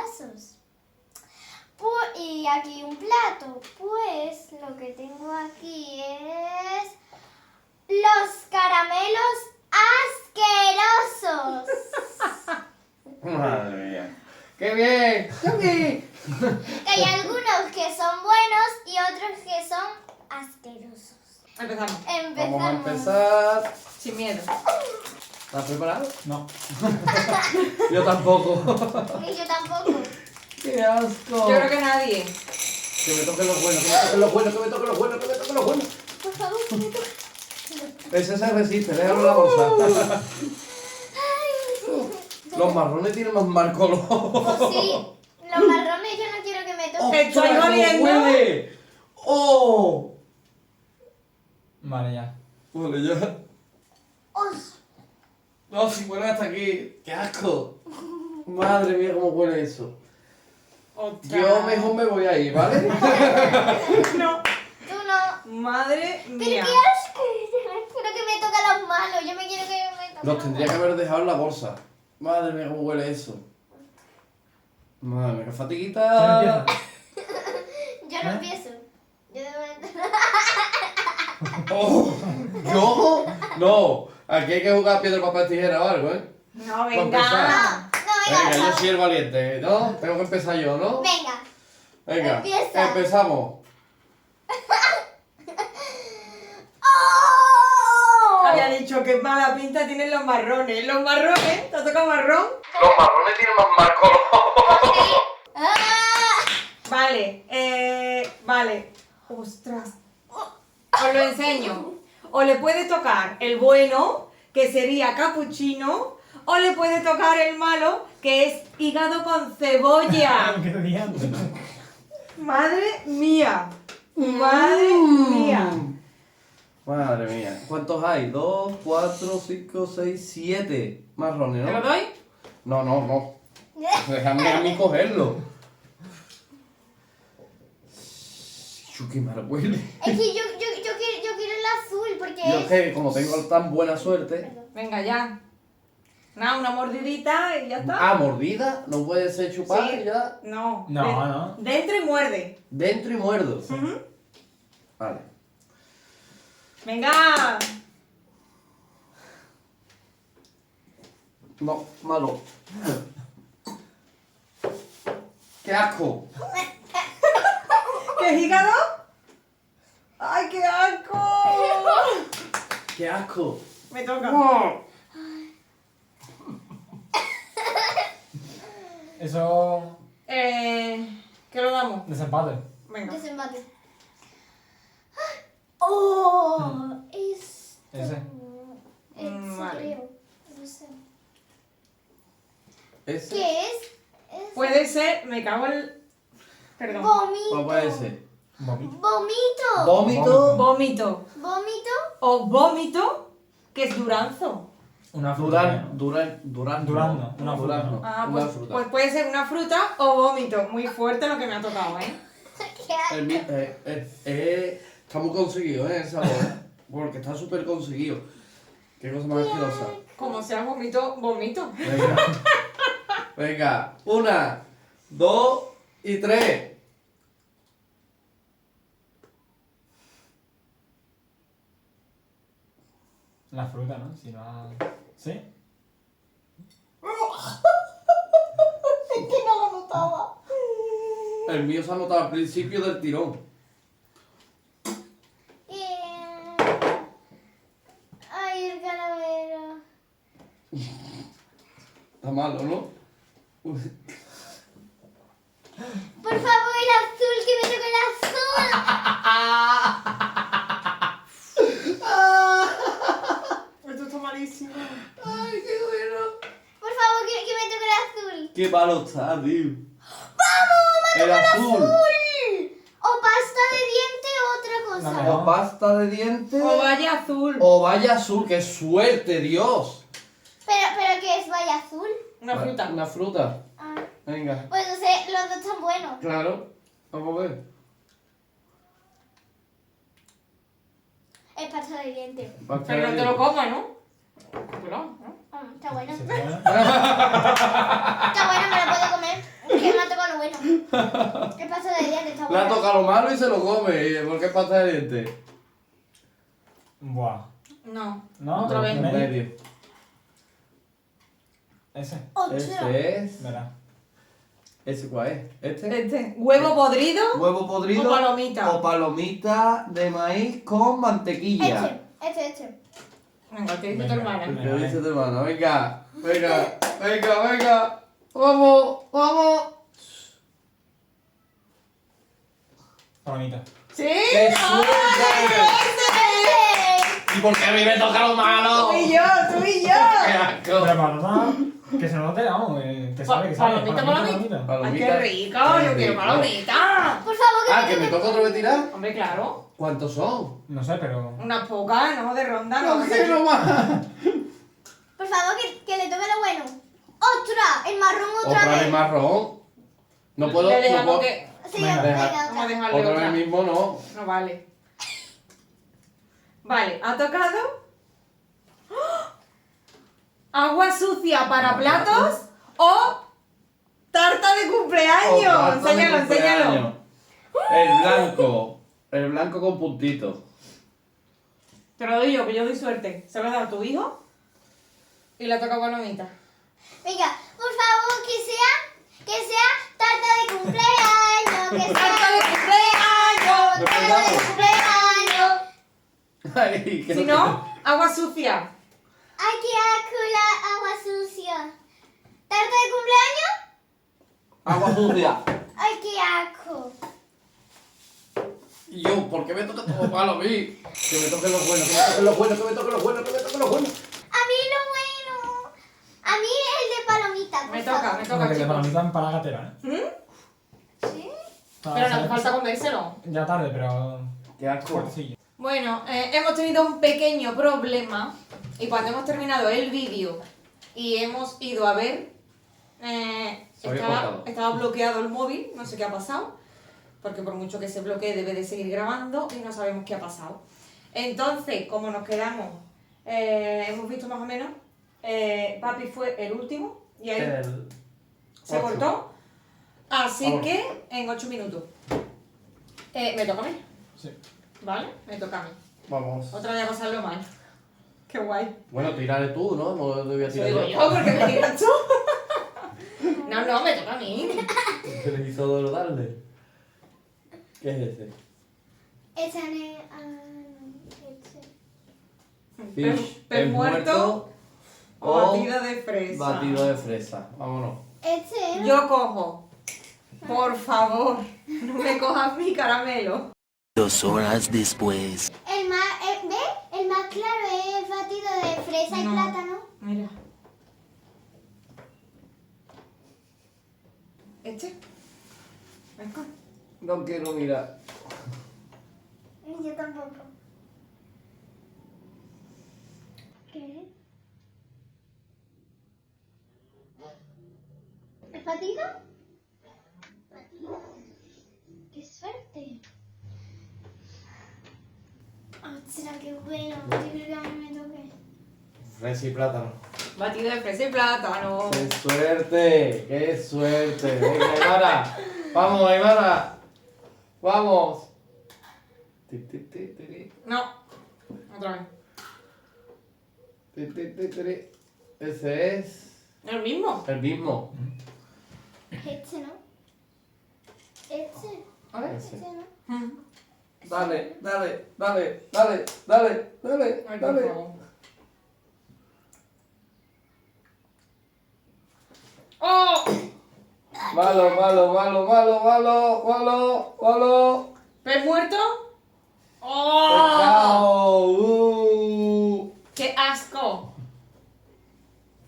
vasos. Y aquí un plato. Pues lo que tengo aquí es los caramelos asquerosos. Madre mía. ¡Qué bien! ¡Qué bien! Que hay algunos que son buenos y otros que son asquerosos. Empezamos. Empezamos. Vamos a empezar. Sin miedo. ¿Estás preparado? No. Yo tampoco. Y yo tampoco. ¡Qué asco! Yo creo que nadie. Que me toquen los buenos, que me toquen los buenos, que me toquen los buenos, que me toquen los buenos. Por favor, que me toque. Ese se resiste, déjalo en la bolsa. Los marrones tienen más marco los Pues sí, los marrones yo no quiero que me toquen. Estoy ¡Ostras, cómo oliendo. huele! ¡Oh! Vale, ya. Huele ya. Os. No, si huele hasta aquí. ¡Qué asco! Madre mía, cómo huele eso. Ostras. Yo mejor me voy a ir, ¿vale? No. Tú no. Madre Pero mía. qué asco. Quiero que me toquen los malos. Yo me quiero que me toquen Los tendría que haber dejado en la bolsa. Madre mía, cómo huele eso. Madre mía, qué ¿Quién fatiguita. empieza? Yo no ¿Eh? empiezo. Yo de momento. Oh, ¿yo? No, aquí hay que jugar piedra, papel, tijera o algo, ¿eh? No, empezar. venga. No, Venga, venga, yo soy el valiente, ¿no? Tengo que empezar yo, ¿no? venga. Venga, Empieza. empezamos. ¡Oh! Había dicho que mala pinta tienen los marrones. Los marrones, ¿te ha tocado marrón? Los marrones tienen más marco. ¡Ah! Vale. Ostras. Os lo enseño. O le puede tocar el bueno, que sería capuchino, o le puede tocar el malo, que es hígado con cebolla. ¿Qué diantre? Madre mía. Madre mía. Madre mía, ¿cuántos hay? 2, 4, 5, 6, 7 marrones, ¿Te lo ¿no? doy? No. Déjame a mí cogerlo. Qué mal huele. Es que yo quiero el azul porque Yo es. es que como tengo tan buena suerte. Perdón. Venga, ya. Nada, una mordidita y ya está. Ah, mordida, no puede ser chupar Sí. y ya. No. No. Dentro y muerde. Dentro y muerdo. Ujú. Vale. Venga. No, malo. ¡Qué asco! ¿Qué es hígado? ¡Ay, qué asco! ¡Qué asco! Me toca. Eso. ¿Qué lo damos? Desempate. Venga. Desempate. ¡Oh! Es. Ese. Vale. Creo. No sé. Ese. ¿Qué es? Es Puede ser, me cago en... Perdón. vómito. ¿Cuál puede ser? Vomito. Vómito. Vómito. Vómito. Vómito. O vómito, que es duranzo. Una fruta. Durazno. Durazno, una fruta, Durazno, ¿no? Ah, una pues, fruta. pues puede ser una fruta o vómito. Muy fuerte lo que me ha tocado, ¿eh? ¿Qué asco. Está muy conseguido, ¿eh? El sabor. Porque está súper conseguido. Qué cosa más asquerosa. Como sea vómito, vómito. Venga. Venga. 1, 2 y 3. La fruta, ¿no? Si no. ¿Sí? Es que no lo notaba. El mío se ha notado al principio del tirón. Ay, el calavera. Está malo, ¿no? Uy. Por favor, el azul, que me toque el azul. Esto está malísimo. ¡Ay, qué bueno! Por favor, que me toque el azul. ¡Qué malo está, tío! ¡Vamos! ¡El azul! O pasta de diente o otra cosa. No. O pasta de dientes. O vaya azul. O valla azul. ¡Qué suerte, Dios! Pero ¿qué es vaya azul? Una fruta. Una fruta. Ah, Venga. pues no sé, los dos están buenos. Claro. Vamos a ver. Es pasta de diente. Pasta Pero de no te lo dientes. comas, ¿no? Cómelo, ¿no? Está bueno. Sí, Está bueno, me lo puedo comer. ¿Qué ¿Qué pasa de dientes? Está Le ha bueno. tocado lo malo y se lo come. ¿Por qué pasta de dientes? Buah. No. No, Otra vez. En medio. Ese. ¡Ostras! Este es. Verá. ¿Ese cuál es? ¿Este? Este. ¿Huevo podrido? Huevo podrido. O palomita. O palomita de maíz con mantequilla. Este. Venga, ¿qué dice tu Venga, hermana? venga. ¿Qué dice tu hermana? Venga, venga, venga, venga. Vamos, vamos. Palomita. ¿Sí? ¡Qué suerte! ¿Y por qué a mí me toca lo malo? Tú y yo, tú y yo. ¡Qué asco! Pero paloma, que se note, vamos, que sabe, que sabe. Palomita, palomita. Palomita. Ay, qué rico, yo quiero rico. palomita. Por favor, Ah, ¿que me toca otra vez tirar? Hombre, claro. ¿Cuántos son? No sé, pero. Unas pocas, ¿no? De ronda, No no. quiero más. Por favor, que le toque lo bueno. ¡Ostras! El marrón otra Otra vez vez. marrón. No puedo, Le no dejamos puedo. que... Sí, Venga, venga, Vamos a otra. dejarle Otra otra. vez mismo no. No vale. Vale, ¿ha tocado? ¡Oh! ¿Agua sucia para platos o tarta de cumpleaños? Otra vez Enséñalo, cumpleaños. enséñalo. El blanco con puntitos. Te lo doy yo, que yo doy suerte. Se lo has dado a tu hijo y le toca palomita. Venga, por favor, que sea tarta de cumpleaños. Que sea ¡Tarta de cumpleaños! tarta de cumpleaños. Ay, qué Si no, agua sucia. Ay, qué asco la agua sucia. ¿Tarta de cumpleaños? Agua sucia. Ay, qué asco. Y yo, ¿por qué me toca todo malo a mí? Que me toquen los buenos, que me toquen los buenos, que me toquen los buenos, que me toquen los buenos. A mí lo bueno. A mí el de palomita, por Me toca, favor. me Como toca, que de chicos. palomita en palagatera, ¿eh? ¿Mm? ¿Sí? Pero no hace falta comérselo. Ya tarde, pero. Qué asco. Fuertecillo. Bueno, hemos tenido un pequeño problema y cuando hemos terminado el vídeo y hemos ido a ver, Se había cortado. estaba bloqueado el móvil, no sé qué ha pasado, porque por mucho que se bloquee debe de seguir grabando y no sabemos qué ha pasado. Entonces, como nos quedamos, hemos visto más o menos, Papi fue el último y ahí El se 8. cortó, así Vamos. que en 8 minutos. Me toca a mí, Sí. ¿vale? Me toca a mí. Vamos. Otra vez a pasarlo mal. Qué guay. Bueno, tiraré tú, ¿no? No te voy a Eso tirar digo yo, porque me tiras tú. No, me toca a mí. ¿Qué le hizo duro darle? ¿Qué es ese? Esa ne... Fish, Pez muerto o batido de fresa. Batido de fresa. Vámonos. Este, ¿no? Yo cojo. Por favor, no me cojas mi caramelo. 2 horas después. El más, ¿ves? El más claro es batido de fresa y No. plátano. Mira. ¿Este? Venga. No quiero mirar. Yo tampoco. ¿Qué? ¿Es batido? ¿Batido? ¡Qué suerte! Ah, será que bueno. Yo creo que a mí me toque. Fresa y plátano. Batido de fresa y plátano. ¡Qué suerte! ¡Qué suerte! Venga, Aymara. Vamos, Aymara. Vamos. Ti, ti, ti, ti, No. Otra vez. ti, ti, ti, ti. Ese es ¿El mismo? el mismo. Este, ¿no? Este. A ver. Ese. Este, ¿no? Mm. Dale, dale, dale, dale, dale, dale, Ay, por dale. favor. ¡Oh! Malo, malo, malo, malo, malo, malo, malo. ¿Pez muerto? ¡Oh! Pescado. ¡Qué asco!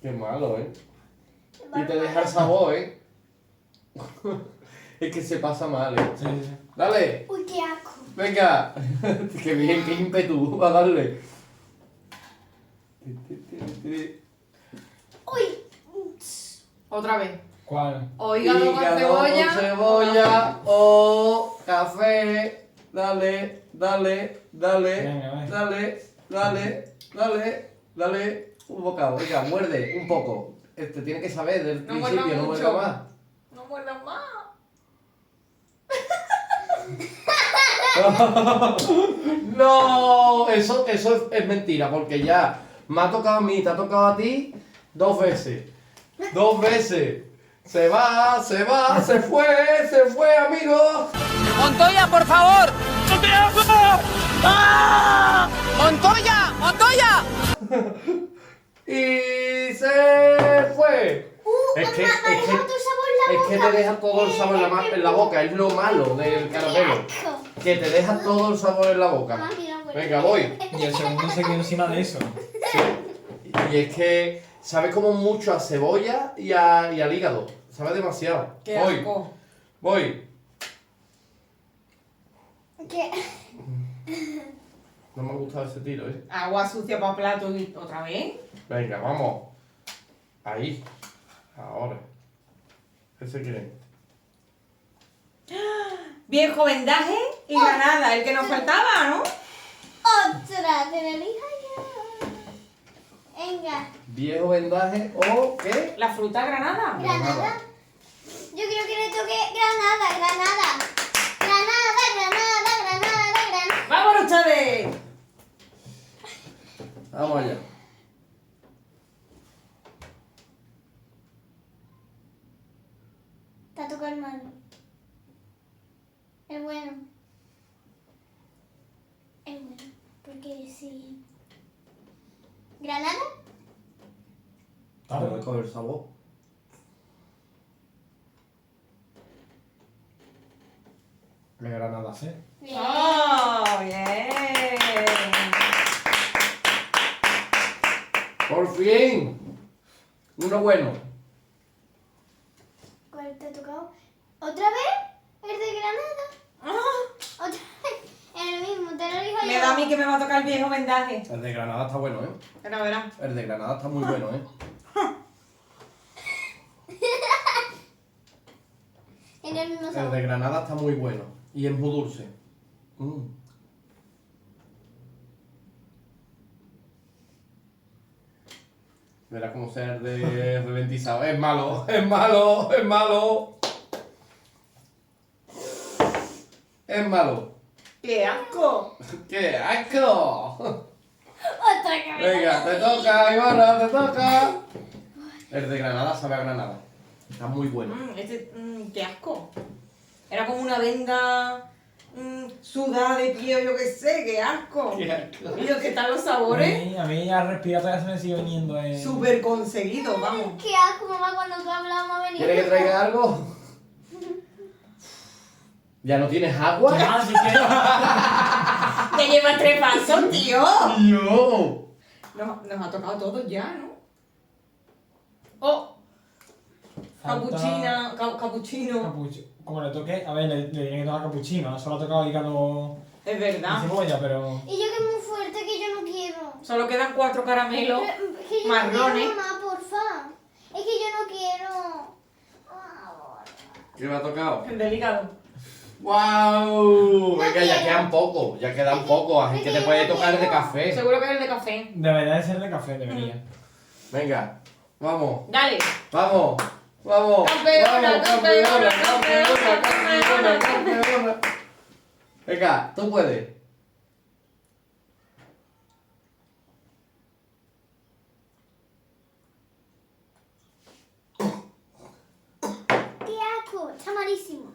Qué malo, ¿eh? Y te deja el sabor, ¿eh? Es que se pasa mal, ¿eh? Sí, sí, sí. Dale, Uy, qué asco. venga. Qué bien, qué ímpetu va a darle. Uy. Otra vez. ¿Cuál? O hígado con Hígado cebolla. con cebolla o café. Dale, dale, dale, Venga, venga. dale, dale, dale, dale. Un bocado, venga, muerde un poco. Tiene que saber del No muerda principio, no muerda mucho. más. No muerdas más. No, eso es mentira, porque ya me ha tocado a mí, te ha tocado a ti 2 veces. 2 veces. Se va, se fue, amigos. ¡Montoya, por favor! ¡Ah! ¡Montoya! ¡Montoya! Y se fue. Es que te deja todo el sabor en la boca, es lo malo del caramelo. Que te deja todo el sabor en la boca. Venga, voy. Y el segundo se quedó encima de eso. Y es que sabe como mucho a cebolla y al hígado. Sabe demasiado. Qué Voy, asco. voy. ¿Qué? No me ha gustado ese tiro, ¿eh? Agua sucia para plato y otra vez. Venga, vamos. Ahí. Ahora. ¿Ese quién es? Viejo vendaje y granada, el que nos faltaba, ¿no? Otra, te la elijo yo. Venga, ¿Viejo vendaje o qué? La fruta granada. granada. Yo quiero que le toque granada, granada. Granada. ¡Vámonos, Chávez! Vamos allá. Te ha tocado el malo. El bueno. El bueno. Porque sí. ¿Granada? Te voy a coger sabor. De Granada, ¿sí? Bien. ¡Oh, bien! Por fin. Uno bueno. ¿Cuál te ha tocado? ¿Otra vez? ¿El de Granada? Ah, ¿Otra vez? El mismo, te lo elijo yo. me da a mí que me va a tocar el viejo vendaje. El de Granada está bueno, ¿eh? Verá, verá. El de Granada está muy bueno, ¿eh? En el mismo El sabor. de Granada está muy bueno. Y es muy dulce. Verás cómo sea el de ralentizado. Es malo, es malo, es malo. Es malo. ¡Qué asco! ¡Qué asco! Otra que me Venga, te toca, Ivana, te toca. El de Granada sabe a Granada. Está muy bueno. ¡Qué asco! Era como una venda sudada de pie o yo qué sé, ¡qué asco! Qué asco. Mira qué tal los sabores. A mí al respirar todavía se me sigue viniendo en... Súper conseguido, vamos. Qué asco, mamá, cuando tú hablabas me venía. ¿Quieres que traiga algo? ¿Ya no tienes agua? Ah, sí que... ¡Te llevas 3 pasos, tío! ¡Yo! Nos ha tocado todo ya, ¿no? ¡Oh! Capuchino. Como le toque, a ver, le tiene que tocar capuchino, ¿no? Solo ha tocado hígado Es y verdad. cebolla, pero... Y yo que es muy fuerte que yo no quiero. Solo quedan 4 caramelos. Es que yo marrones. no quiero, mamá, porfa. Es que yo no quiero. ¿Qué me ha tocado? El del hígado. ¡Wow! Venga, ya quiero. quedan pocos, ya quedan pocos. Así que te puede tocar de café. Seguro que es el de café. Debería de ser de café, debería. Venga, vamos, Dale. vamos, vamos. Campeona, vamos, campeona, campeona. Venga, tú puedes. ¡Qué asco! Está malísimo.